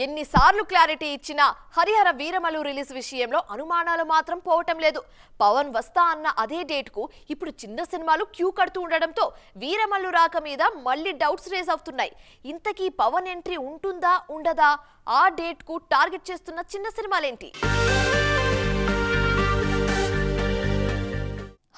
ఎన్నిసార్లు క్లారిటీ ఇచ్చినా హరిహర వీరమల్లు రిలీజ్ విషయంలో అనుమానాలు మాత్రం పోవటం లేదు. పవన్ వస్తా అన్న అదే డేట్ కు ఇప్పుడు చిన్న సినిమాలు క్యూ కడుతూ ఉండడంతో వీరమల్లు రాక మీద మళ్ళీ డౌట్స్ రేజ్ అవుతున్నాయి. ఇంతకీ పవన్ ఎంట్రీ ఉంటుందా ఉండదా? ఆ డేట్ కు టార్గెట్ చేస్తున్న చిన్న సినిమాలేంటి?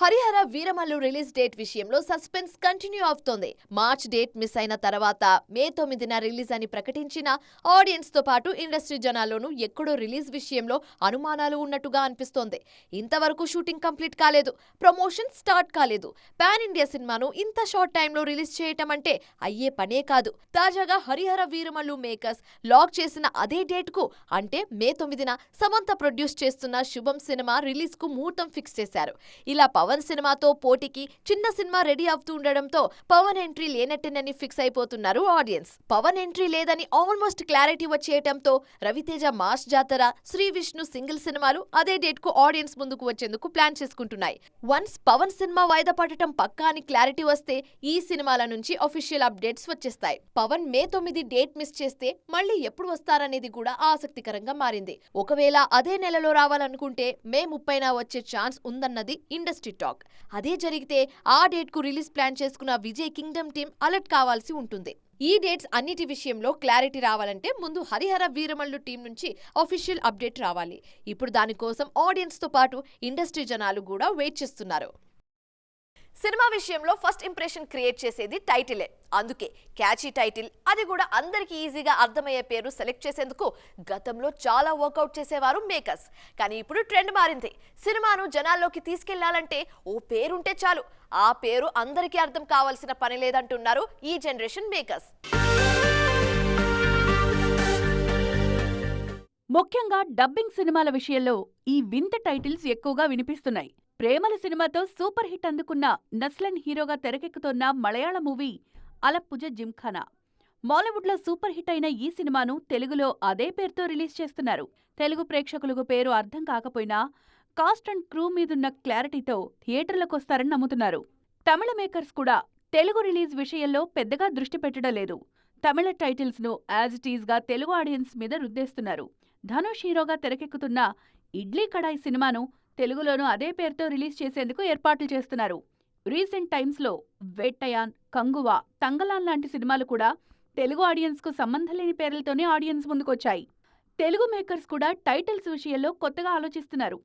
హరిహర వీరమల్లు రిలీజ్ డేట్ విషయంలో సస్పెన్స్ కంటిన్యూ అవుతోంది. మార్చ్ డేట్ మిస్ అయిన తర్వాత మే 9న రిలీజ్ అని ప్రకటించిన ఆడియన్స్ తో పాటు ఇండస్ట్రీ జనాల్లోనూ ఎక్కడో రిలీజ్ విషయంలో అనుమానాలు ఉన్నట్టుగా అనిపిస్తోంది. ఇంతవరకు షూటింగ్ కంప్లీట్ కాలేదు, ప్రమోషన్ స్టార్ట్ కాలేదు. పాన్ ఇండియా సినిమాను ఇంత షార్ట్ టైంలో రిలీజ్ చేయటం అంటే అయ్యే పనే కాదు. తాజాగా హరిహర వీరమల్లు మేకర్స్ లాక్ చేసిన అదే డేట్ కు అంటే మే 9న సమంత ప్రొడ్యూస్ చేస్తున్న శుభం సినిమా రిలీజ్ కు ముహూర్తం ఫిక్స్ చేశారు. ఇలా పవన్ సినిమాతో పోటీకి చిన్న సినిమా రెడీ అవుతూ ఉండడంతో పవన్ ఎంట్రీ లేనట్టేనని ఫిక్స్ అయిపోతున్నారు ఆడియన్స్. పవన్ ఎంట్రీ లేదని ఆల్మోస్ట్ క్లారిటీ వచ్చేయటంతో రవితేజ మాస్ జాతర, శ్రీ విష్ణు సింగిల్ సినిమాలు అదే డేట్ కు ఆడియన్స్ ముందుకు వచ్చేందుకు ప్లాన్ చేసుకుంటున్నాయి. వన్స్ పవన్ సినిమా వాయిదా పడటం పక్కా అని క్లారిటీ వస్తే ఈ సినిమాల నుంచి అఫీషియల్ అప్డేట్స్ వచ్చేస్తాయి. పవన్ మే 9 డేట్ మిస్ చేస్తే మళ్ళీ ఎప్పుడు వస్తారనేది కూడా ఆసక్తికరంగా మారింది. ఒకవేళ అదే నెలలో రావాలనుకుంటే మే 30న వచ్చే ఛాన్స్ ఉందన్నది ఇండస్ట్రీ టాక్. అదే జరిగితే ఆ డేట్ కు రిలీజ్ ప్లాన్ చేసుకున్న విజయ్ కింగ్డమ్ టీం అలర్ట్ కావాల్సి ఉంటుంది. ఈ డేట్స్ అన్నిటి విషయంలో క్లారిటీ రావాలంటే ముందు హరిహర వీరమల్లు టీం నుంచి అఫీషియల్ అప్డేట్ రావాలి. ఇప్పుడు దానికోసం ఆడియన్స్ తో పాటు ఇండస్ట్రీ జనాలు కూడా వెయిట్ చేస్తున్నారు. సినిమా విషయంలో ఫస్ట్ ఇంప్రెషన్ క్రియేట్ చేసేది టైటిలే. అందుకే క్యాచీ టైటిల్, అది కూడా అందరికీ ఈజీగా అర్థమయ్యే పేరు సెలెక్ట్ చేసేందుకు గతంలో చాలా వర్కౌట్ చేసేవారు మేకర్స్. కానీ ఇప్పుడు ట్రెండ్ మారింది. సినిమాను జనాల్లోకి తీసుకెళ్లాలంటే ఓ పేరుంటే చాలు. ఆ పేరు అందరికీ అర్థం కావాల్సిన పని లేదంటున్నారు ఈ జనరేషన్ మేకర్స్. ముఖ్యంగా డబ్బింగ్ సినిమాల విషయంలో ఈ వింత టైటిల్స్ ఎక్కువగా వినిపిస్తున్నాయి. ప్రేమల సినిమాతో సూపర్ హిట్ అందుకున్న నస్లన్ హీరోగా తెరకెక్కుతోన్న మలయాళ మూవీ అలప్పుజ జిమ్ఖానా. మాలీవుడ్లో సూపర్ హిట్ అయిన ఈ సినిమాను తెలుగులో అదే పేరుతో రిలీజ్ చేస్తున్నారు. తెలుగు ప్రేక్షకులకు పేరు అర్థం కాకపోయినా కాస్ట్ అండ్ క్రూ మీదున్న క్లారిటీతో థియేటర్లకొస్తారని నమ్ముతున్నారు. తమిళ మేకర్స్ కూడా తెలుగు రిలీజ్ విషయంలో పెద్దగా దృష్టి పెట్టడం లేదు. తమిళ టైటిల్స్ ను యాజ్ ఇట్ ఈజ్ గా తెలుగు ఆడియన్స్ మీద రుద్దేస్తున్నారు. ధనుష్ హీరోగా తెరకెక్కుతున్న ఇడ్లీ కడాయి సినిమాను తెలుగులోనూ అదే పేరుతో రిలీజ్ చేసేందుకు ఏర్పాట్లు చేస్తున్నారు. రీసెంట్ టైమ్స్లో వేట్టయాన్, కంగువా, తంగలాన్ లాంటి సినిమాలు కూడా తెలుగు ఆడియన్స్కు సంబంధం లేని పేర్లతోనే ఆడియన్స్ ముందుకొచ్చాయి. తెలుగు మేకర్స్ కూడా టైటిల్స్ విషయంలో కొత్తగా ఆలోచిస్తున్నారు.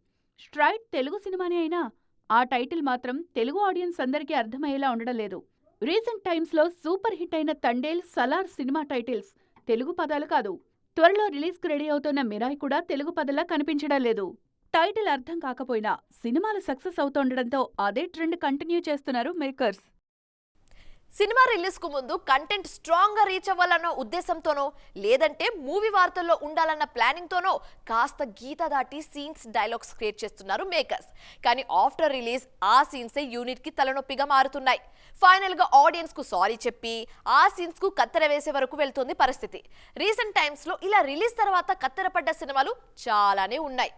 స్ట్రైట్ తెలుగు సినిమానే అయినా ఆ టైటిల్ మాత్రం తెలుగు ఆడియన్స్ అందరికీ అర్థమయ్యేలా ఉండడం లేదు. రీసెంట్ టైమ్స్లో సూపర్ హిట్ అయిన తండేల్, సలార్ సినిమా టైటిల్స్ తెలుగు పదాలు కాదు. త్వరలో రిలీజ్కు రెడీ అవుతోన్న మిరాయ్ కూడా తెలుగు పదాలా కనిపించడం లేదు. టైటిల్ అర్థం కాకపోయినా సినిమాలు సక్సెస్ అవుతుండడంతో అదే ట్రెండ్ కంటిన్యూ చేస్తున్నారు మేకర్స్. సినిమా రిలీజ్ కు ముందు కంటెంట్ స్ట్రాంగ్ గా రీచ్ అవ్వాలన్న ఉద్దేశంతోనో లేదంటే మూవీ వార్తల్లో ఉండాలన్న ప్లానింగ్ తోనో కాస్త గీత దాటి సీన్స్, డైలాగ్స్ క్రియేట్ చేస్తున్నారు మేకర్స్. కానీ ఆఫ్టర్ రిలీజ్ ఆ సీన్సే యూనిట్ కి తలనొప్పిగా మారుతున్నాయి. ఫైనల్ గా ఆడియన్స్ కు సారీ చెప్పి ఆ సీన్స్ కు కత్తెర వేసే వరకు వెళ్తోంది పరిస్థితి. రీసెంట్ టైమ్స్ లో ఇలా రిలీజ్ తర్వాత కత్తెరపడ్డ సినిమాలు చాలానే ఉన్నాయి.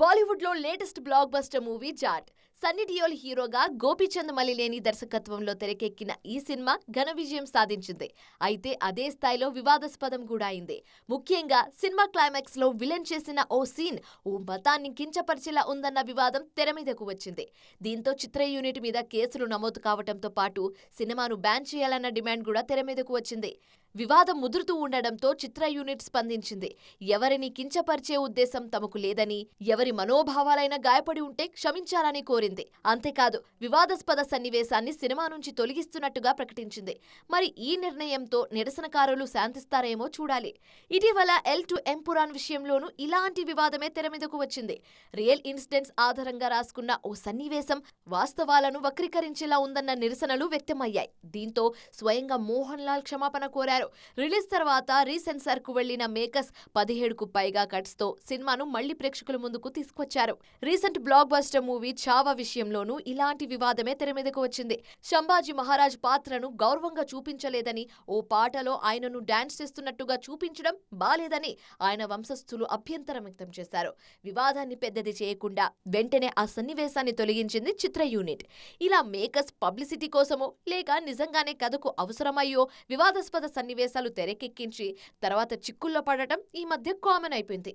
బాలీవుడ్ లో latest blockbuster movie Jaat. Sunny Deol హీరోగా గోపీచంద్ మలినేని దర్శకత్వంలో తెరకెక్కిన ఈ సినిమా ఘన విజయం సాధించింది. అయితే అదే స్థాయిలో వివాదాస్పదం కూడా అయింది. ముఖ్యంగా సినిమా క్లైమాక్స్ లో విలన్ చేసిన ఓ సీన్ ఓ మతాన్ని కించపరిచేలా ఉందన్న వివాదం తెర మీదకు వచ్చింది. దీంతో చిత్ర యూనిట్ మీద కేసులు నమోదు కావడంతో పాటు సినిమాను బ్యాన్ చేయాలన్న డిమాండ్ కూడా తెర మీదకు వచ్చింది. వివాదం ముదురుతూ ఉండడంతో చిత్ర యూనిట్ స్పందించింది. ఎవరిని కించపరిచే ఉద్దేశం తమకు లేదని, ఎవరి మనోభావాలైనా గాయపడి ఉంటే క్షమించాలని కోరింది. అంతేకాదు వివాదాస్పద సన్నివేశాన్ని సినిమా నుంచి తొలగిస్తున్నట్టుగా ప్రకటించింది. మరి ఈ నిర్ణయంతో నిరసనకారులు శాంతిస్తారేమో చూడాలి. ఇటీవల ఎల్2 ఎంపురాన్ విషయంలోనూ ఇలాంటి వివాదమే తెర మీదకు వచ్చింది. రియల్ ఇన్సిడెంట్స్ ఆధారంగా రాసుకున్న ఓ సన్నివేశం వాస్తవాలను వక్రీకరించేలా ఉందన్న నిరసనలు వ్యక్తమయ్యాయి. దీంతో స్వయంగా మోహన్ లాల్ క్షమాపణ కోరారు. రిలీజ్ తర్వాత రీసెన్సార్ కు వెళ్లిన మేకర్స్ 17కు పైగా కట్స్ తో సినిమాను మళ్లీ ప్రేక్షకుల ముందుకు తీసుకొచ్చారు. Recent block buster movie Chhaava విషయంలోనూ ఇలాంటి వివాదమే తెరమీదకు వచ్చింది. సంభాజీ మహారాజ్ పాత్రను గౌరవంగా చూపించలేదని, ఓ పాటలో ఆయనను డాన్స్ చేస్తున్నట్టుగా చూపించడం బాలేదని ఆయన వంశస్థులు అభ్యంతరం వ్యక్తం చేశారు. వివాదాన్ని పెద్దది చేయకుండా వెంటనే ఆ సన్నివేశాన్ని తొలగించింది చిత్ర యూనిట్. ఇలా మేకర్స్ పబ్లిసిటీ కోసమో లేక నిజంగానే కథకు అవసరమయ్యో వివాదాస్పద సన్నివేశాలు తెరకెక్కించి తర్వాత చిక్కుల్లో పడటం ఈ మధ్య కామన్ అయిపోయింది.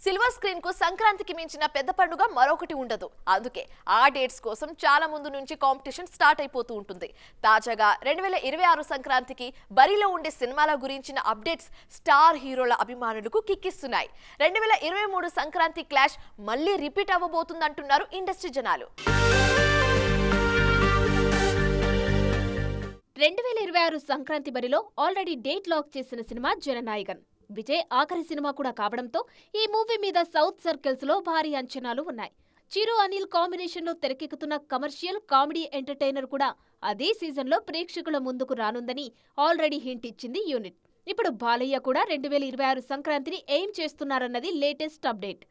సిల్వర్ స్క్రీన్ కు సంక్రాంతికి మించిన పెద్ద పండుగ మరొకటి ఉండదు. అందుకే ఆ డేట్స్ కోసం చాలా ముందు నుంచి కాంపిటీషన్ స్టార్ట్ అయిపోతూ ఉంటుంది. తాజాగా 2026 సంక్రాంతికి బరిలో ఉండే సినిమాల గురించిన అప్డేట్స్ స్టార్ హీరోల అభిమానులకు కిక్కిస్తున్నాయి. 2023 సంక్రాంతి క్లాష్ మళ్ళీ రిపీట్ అవ్వబోతుందంటున్నారు ఇండస్ట్రీ జనాలు. 2026 సంక్రాంతి బరిలో ఆల్రెడీ డేట్ లాక్ చేసిన సినిమా జననాయకన్. విజయ్ ఆఖరి సినిమా కూడా కావడంతో ఈ మూవీ మీద సౌత్ సర్కిల్స్ లో భారీ అంచనాలు ఉన్నాయి. చిరు అనిల్ కాంబినేషన్ లో తెరకెక్కుతున్న కమర్షియల్ కామెడీ ఎంటర్టైనర్ కూడా అదే సీజన్ లో ప్రేక్షకుల ముందుకు రానుందని ఆల్రెడీ హింట్ ఇచ్చింది యూనిట్. ఇప్పుడు బాలయ్య కూడా 2026 సంక్రాంతిని ఏం చేస్తున్నారన్నది లేటెస్ట్ అప్డేట్.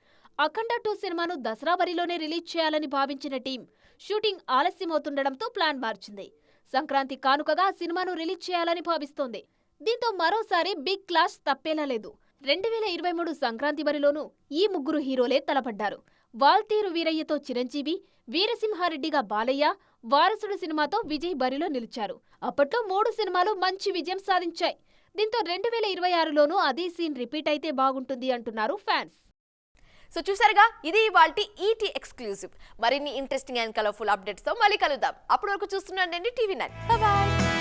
అఖండ 2 సినిమాను దసరా బరిలోనే రిలీజ్ చేయాలని భావించిన టీం షూటింగ్ ఆలస్యమవుతుండటంతో ప్లాన్ మార్చింది. సంక్రాంతి కానుకగా సినిమాను రిలీజ్ చేయాలని భావిస్తోంది. దీంతో మరోసారి బిగ్ క్లాష్ తప్పేలా లేదు. 2023 సంక్రాంతి బరిలోనూ ఈ ముగ్గురు హీరోలే తలపడ్డారు. వాల్తీరు వీరయ్యతో చిరంజీవి, వీరసింహారెడ్డిగా బాలయ్య, వారసుడు సినిమాతో విజయ్ బరిలో నిలిచారు. అప్పట్లో 3 సినిమాలు మంచి విజయం సాధించాయి. దీంతో 2026లోనూ అదే సీన్ రిపీట్ అయితే బాగుంటుంది అంటున్నారు ఫ్యాన్స్. సో చూసారుగా, ఇది ఇవాల్టి ఈటీ ఎక్స్క్లూజివ్. మరిన్ని ఇంట్రెస్టింగ్ అండ్ కలర్ఫుల్ అప్డేట్స్ తో మళ్ళీ కలుద్దాం. అప్పటి వరకు చూస్తున్నానండి టీవీ9. బాయ్.